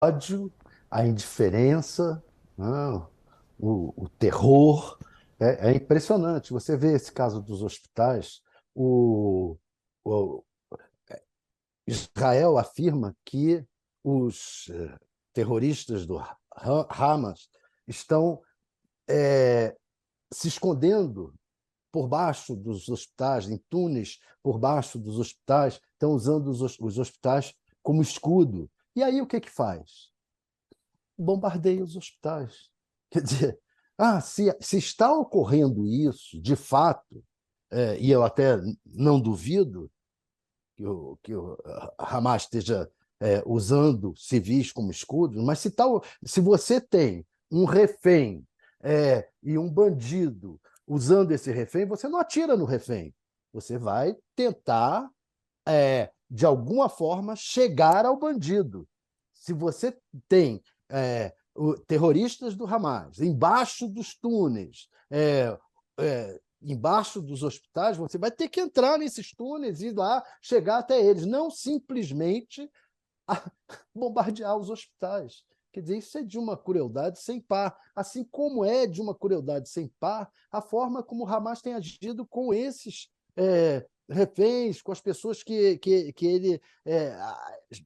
ódio, a indiferença, né, o terror. É impressionante. Você vê esse caso dos hospitais, o Israel afirma que os terroristas do Hamas estão se escondendo por baixo dos hospitais, em túneis por baixo dos hospitais, estão usando os hospitais como escudo. E aí o que que faz? Bombardeia os hospitais. Quer dizer, se está ocorrendo isso, de fato, e eu até não duvido que o Hamas esteja usando civis como escudos, mas se você tem um refém e um bandido usando esse refém, você não atira no refém. Você vai tentar, de alguma forma, chegar ao bandido. Se você tem terroristas do Hamas embaixo dos túneis, embaixo dos hospitais, você vai ter que entrar nesses túneis e ir lá chegar até eles, não simplesmente bombardear os hospitais. Quer dizer, isso é de uma crueldade sem par. Assim como é de uma crueldade sem par a forma como o Hamas tem agido com esses reféns, com as pessoas que ele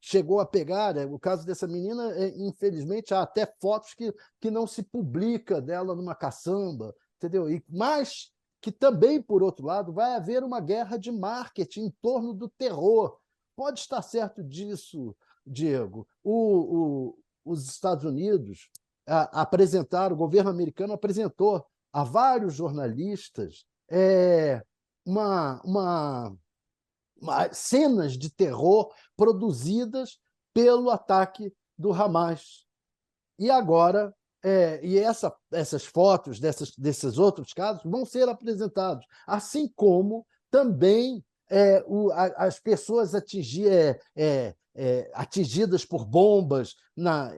chegou a pegar. Né? O caso dessa menina, infelizmente, há até fotos que não se publica dela numa caçamba, entendeu? Mas que também, por outro lado, vai haver uma guerra de marketing em torno do terror. Pode estar certo disso, Diego. Os Estados Unidos apresentaram, o governo americano apresentou a vários jornalistas uma, uma, cenas de terror produzidas pelo ataque do Hamas. E agora, essas fotos desses outros casos vão ser apresentados, assim como também as pessoas atingidas por bombas na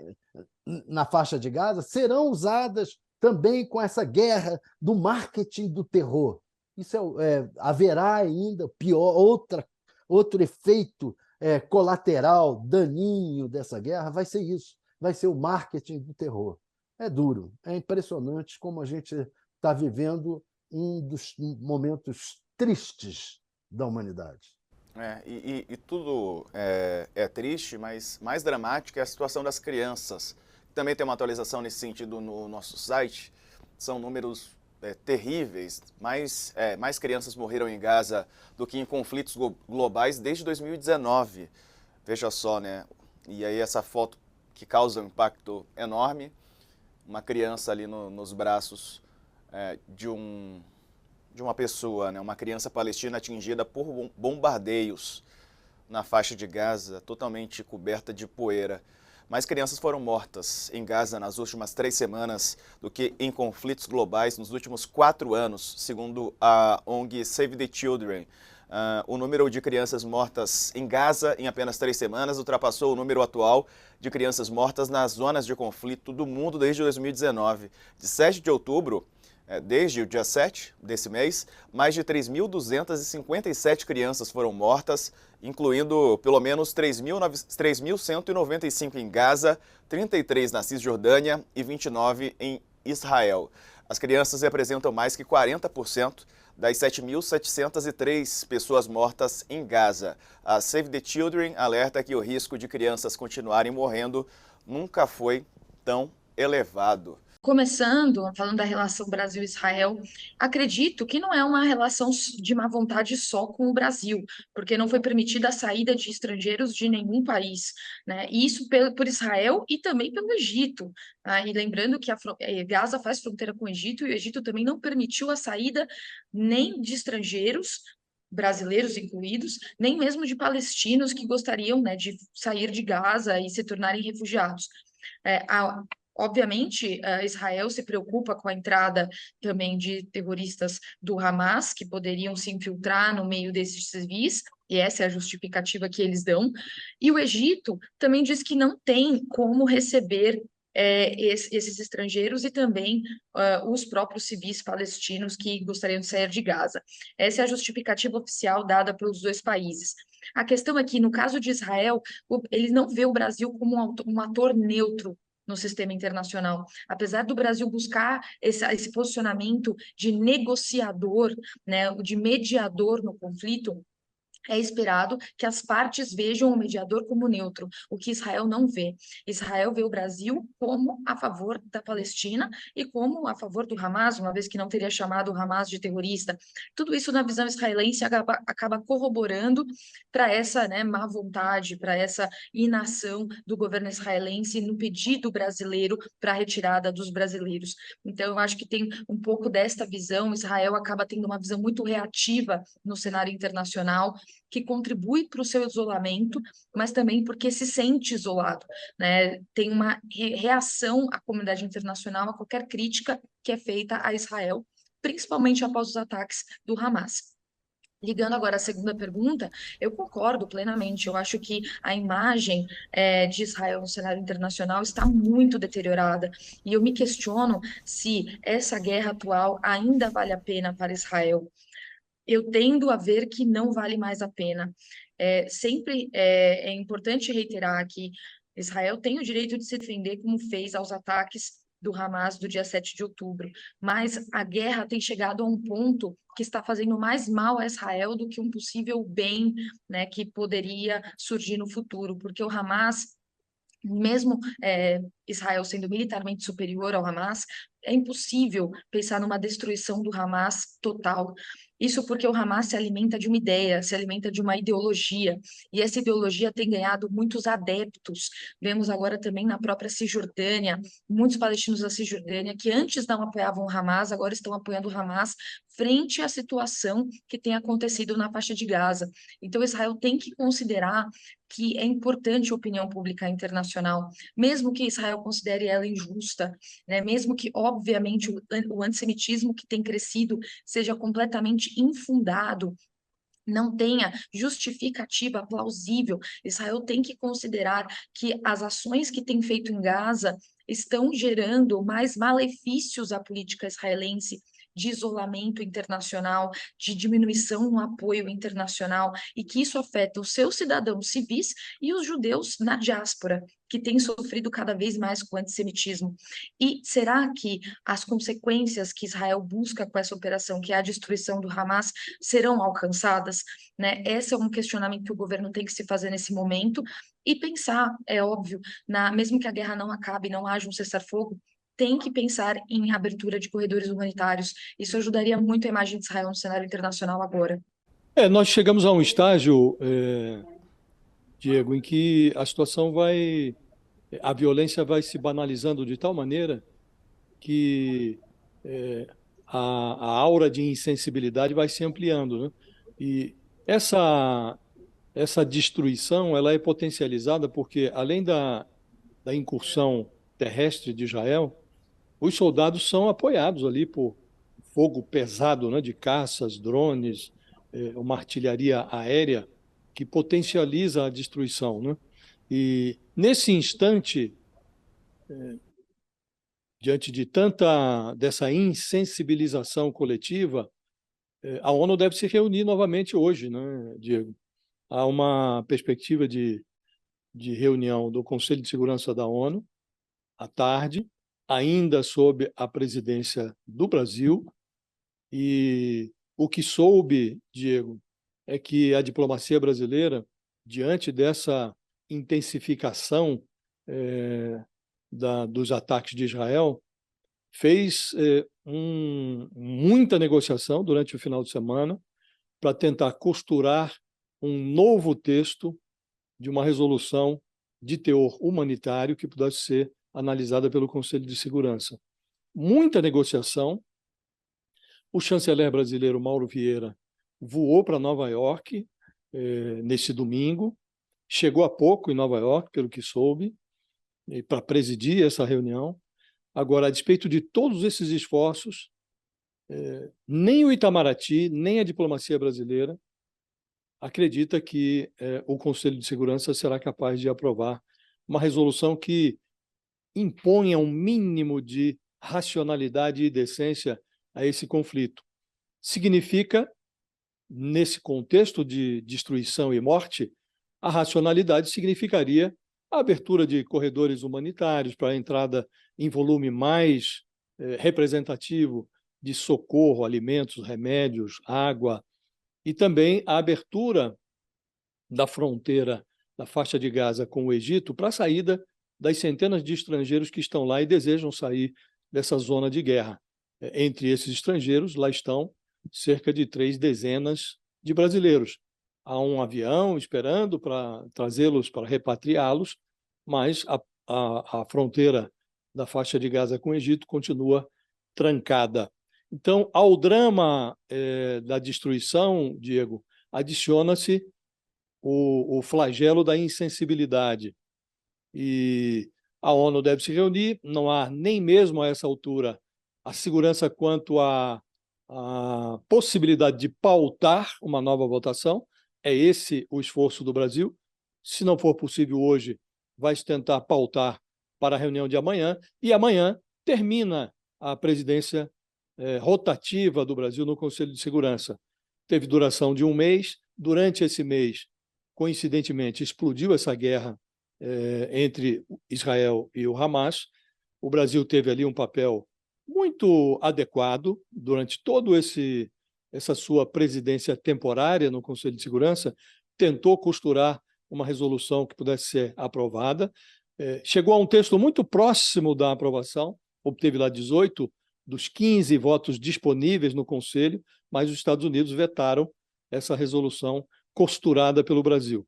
faixa de Gaza serão usadas também com essa guerra do marketing do terror. Haverá ainda outro efeito colateral, daninho dessa guerra, vai ser isso, vai ser o marketing do terror. É duro, é impressionante como a gente está vivendo um dos momentos tristes da humanidade. E tudo é triste, mas mais dramática é a situação das crianças. Também tem uma atualização nesse sentido no nosso site. São números terríveis. Mais crianças morreram em Gaza do que em conflitos globais desde 2019. Veja só, né? E aí essa foto que causa um impacto enorme. Uma criança ali nos braços de uma pessoa, né? Uma criança palestina atingida por bombardeios na faixa de Gaza, totalmente coberta de poeira. Mais crianças foram mortas em Gaza nas últimas 3 semanas do que em conflitos globais nos últimos 4 anos, segundo a ONG Save the Children. O número de crianças mortas em Gaza em apenas 3 semanas ultrapassou o número atual de crianças mortas nas zonas de conflito do mundo desde 2019. De 7 de outubro, desde o dia 7 desse mês, mais de 3.257 crianças foram mortas, incluindo pelo menos 3.195 em Gaza, 33 na Cisjordânia e 29 em Israel. As crianças representam mais que 40% das 7.703 pessoas mortas em Gaza. A Save the Children alerta que o risco de crianças continuarem morrendo nunca foi tão elevado. Começando, falando da relação Brasil-Israel, acredito que não é uma relação de má vontade só com o Brasil, porque não foi permitida a saída de estrangeiros de nenhum país, né? E isso por Israel e também pelo Egito. Tá? E lembrando que Gaza faz fronteira com o Egito e o Egito também não permitiu a saída nem de estrangeiros, brasileiros incluídos, nem mesmo de palestinos que gostariam, né, de sair de Gaza e se tornarem refugiados. É, a, Obviamente, Israel se preocupa com a entrada também de terroristas do Hamas, que poderiam se infiltrar no meio desses civis, e essa é a justificativa que eles dão. E o Egito também diz que não tem como receber esses estrangeiros e também os próprios civis palestinos que gostariam de sair de Gaza. Essa é a justificativa oficial dada pelos dois países. A questão é que, no caso de Israel, ele não vê o Brasil como um ator neutro no sistema internacional. Apesar do Brasil buscar esse posicionamento de negociador, né, de mediador no conflito, é esperado que as partes vejam o mediador como neutro, o que Israel não vê. Israel vê o Brasil como a favor da Palestina e como a favor do Hamas, uma vez que não teria chamado o Hamas de terrorista. Tudo isso, na visão israelense, acaba corroborando para essa, né, má vontade, para essa inação do governo israelense no pedido brasileiro para a retirada dos brasileiros. Então, eu acho que tem um pouco desta visão. Israel acaba tendo uma visão muito reativa no cenário internacional, que contribui para o seu isolamento, mas também porque se sente isolado, né? Tem uma reação à comunidade internacional a qualquer crítica que é feita a Israel, principalmente após os ataques do Hamas. Ligando agora à segunda pergunta, eu concordo plenamente. Eu acho que a imagem de Israel no cenário internacional está muito deteriorada. E eu me questiono se essa guerra atual ainda vale a pena para Israel. Eu tendo a ver que não vale mais a pena. Sempre é importante reiterar que Israel tem o direito de se defender, como fez aos ataques do Hamas do dia 7 de outubro, mas a guerra tem chegado a um ponto que está fazendo mais mal a Israel do que um possível bem, né, que poderia surgir no futuro, porque o Hamas, mesmo Israel sendo militarmente superior ao Hamas, é impossível pensar numa destruição do Hamas total. Isso porque o Hamas se alimenta de uma ideia, se alimenta de uma ideologia, e essa ideologia tem ganhado muitos adeptos. Vemos agora também na própria Cisjordânia, muitos palestinos da Cisjordânia que antes não apoiavam o Hamas, agora estão apoiando o Hamas frente à situação que tem acontecido na faixa de Gaza. Então, Israel tem que considerar que é importante a opinião pública internacional, mesmo que Israel considere ela injusta, né? Mesmo que, obviamente, o antissemitismo que tem crescido seja completamente infundado, não tenha justificativa plausível. Israel tem que considerar que as ações que tem feito em Gaza estão gerando mais malefícios à política israelense, de isolamento internacional, de diminuição no apoio internacional, e que isso afeta os seus cidadãos civis e os judeus na diáspora, que têm sofrido cada vez mais com o antissemitismo. E será que as consequências que Israel busca com essa operação, que é a destruição do Hamas, serão alcançadas? Né? Esse é um questionamento que o governo tem que se fazer nesse momento e pensar, é óbvio, mesmo que a guerra não acabe, não haja um cessar-fogo, tem que pensar em abertura de corredores humanitários. Isso ajudaria muito a imagem de Israel no cenário internacional agora. Nós chegamos a um estágio, Diego, em que a violência vai se banalizando de tal maneira que a aura de insensibilidade vai se ampliando, né? E essa destruição ela é potencializada porque, além da incursão terrestre de Israel, os soldados são apoiados ali por fogo pesado, né, de caças, drones, uma artilharia aérea que potencializa a destruição, né? E, nesse instante, diante de dessa insensibilização coletiva, a ONU deve se reunir novamente hoje, né, Diego? Há uma perspectiva de reunião do Conselho de Segurança da ONU, à tarde, ainda sob a presidência do Brasil, e o que soube, Diego, é que a diplomacia brasileira, diante dessa intensificação dos ataques de Israel, fez muita negociação durante o final de semana para tentar costurar um novo texto de uma resolução de teor humanitário que pudesse ser analisada pelo Conselho de Segurança. Muita negociação. O chanceler brasileiro Mauro Vieira voou para Nova York nesse domingo, chegou há pouco em Nova York, pelo que soube, para presidir essa reunião. Agora, a despeito de todos esses esforços, nem o Itamaraty, nem a diplomacia brasileira acredita que o Conselho de Segurança será capaz de aprovar uma resolução que imponha um mínimo de racionalidade e decência a esse conflito. Significa, nesse contexto de destruição e morte, a racionalidade significaria a abertura de corredores humanitários para a entrada em volume mais representativo de socorro, alimentos, remédios, água, e também a abertura da fronteira da faixa de Gaza com o Egito para a saída das centenas de estrangeiros que estão lá e desejam sair dessa zona de guerra. Entre esses estrangeiros, lá estão cerca de 3 dezenas de brasileiros. Há um avião esperando para trazê-los, para repatriá-los, mas a fronteira da faixa de Gaza com o Egito continua trancada. Então, ao drama da destruição, Diego, adiciona-se o flagelo da insensibilidade. E a ONU deve se reunir, não há nem mesmo a essa altura a segurança quanto à possibilidade de pautar uma nova votação. É esse o esforço do Brasil. Se não for possível hoje, vai se tentar pautar para a reunião de amanhã, e amanhã termina a presidência rotativa do Brasil no Conselho de Segurança. Teve duração de 1 mês. Durante esse mês, coincidentemente, explodiu essa guerra entre Israel e o Hamas. O Brasil teve ali um papel muito adequado durante todo essa sua presidência temporária no Conselho de Segurança, tentou costurar uma resolução que pudesse ser aprovada, chegou a um texto muito próximo da aprovação, obteve lá 18 dos 15 votos disponíveis no Conselho, mas os Estados Unidos vetaram essa resolução costurada pelo Brasil.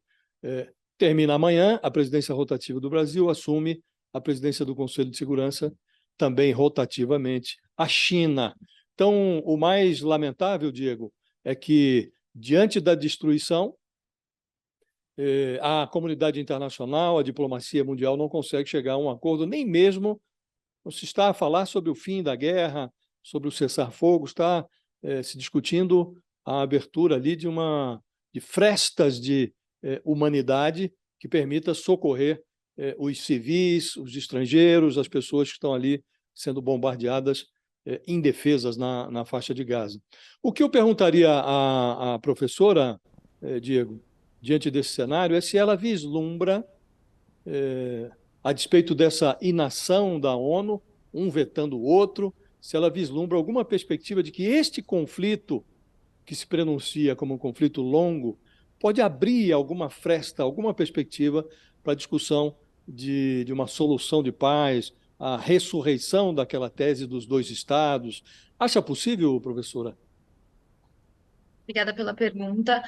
Termina amanhã, a presidência rotativa do Brasil assume a presidência do Conselho de Segurança, também rotativamente, a China. Então, o mais lamentável, Diego, é que, diante da destruição, a comunidade internacional, a diplomacia mundial não consegue chegar a um acordo, nem mesmo não se está a falar sobre o fim da guerra, sobre o cessar-fogo, está se discutindo a abertura ali de frestas de humanidade que permita socorrer os civis, os estrangeiros, as pessoas que estão ali sendo bombardeadas indefesas na faixa de Gaza. O que eu perguntaria à professora, Diego, diante desse cenário, é se ela vislumbra, a despeito dessa inação da ONU, um vetando o outro, se ela vislumbra alguma perspectiva de que este conflito, que se prenuncia como um conflito longo, pode abrir alguma fresta, alguma perspectiva para a discussão de uma solução de paz, a ressurreição daquela tese dos 2 estados. Acha possível, professora? Obrigada pela pergunta.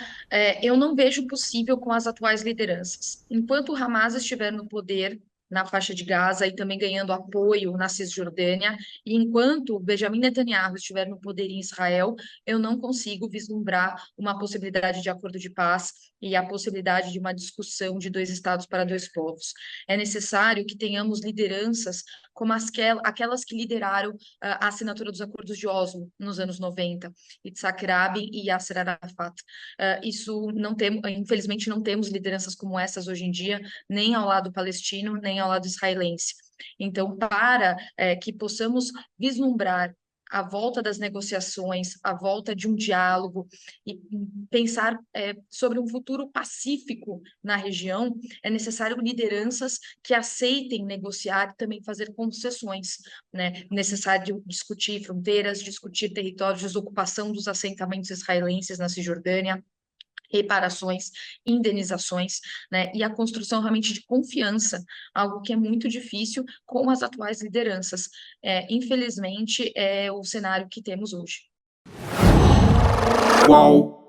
Eu não vejo possível com as atuais lideranças. Enquanto o Hamas estiver no poder na faixa de Gaza e também ganhando apoio na Cisjordânia, e enquanto Benjamin Netanyahu estiver no poder em Israel, eu não consigo vislumbrar uma possibilidade de acordo de paz e a possibilidade de uma discussão de 2 estados para 2 povos. É necessário que tenhamos lideranças como aquelas que lideraram a assinatura dos acordos de Oslo nos anos 90, Yitzhak Rabin e Yasser Arafat. Infelizmente não temos lideranças como essas hoje em dia, nem ao lado palestino, nem ao lado israelense. Então, para que possamos vislumbrar a volta das negociações, a volta de um diálogo e pensar sobre um futuro pacífico na região, é necessário lideranças que aceitem negociar e também fazer concessões, né? Necessário discutir fronteiras, discutir territórios, desocupação dos assentamentos israelenses na Cisjordânia, reparações, indenizações, né, e a construção realmente de confiança, algo que é muito difícil com as atuais lideranças. Infelizmente, é o cenário que temos hoje. Qual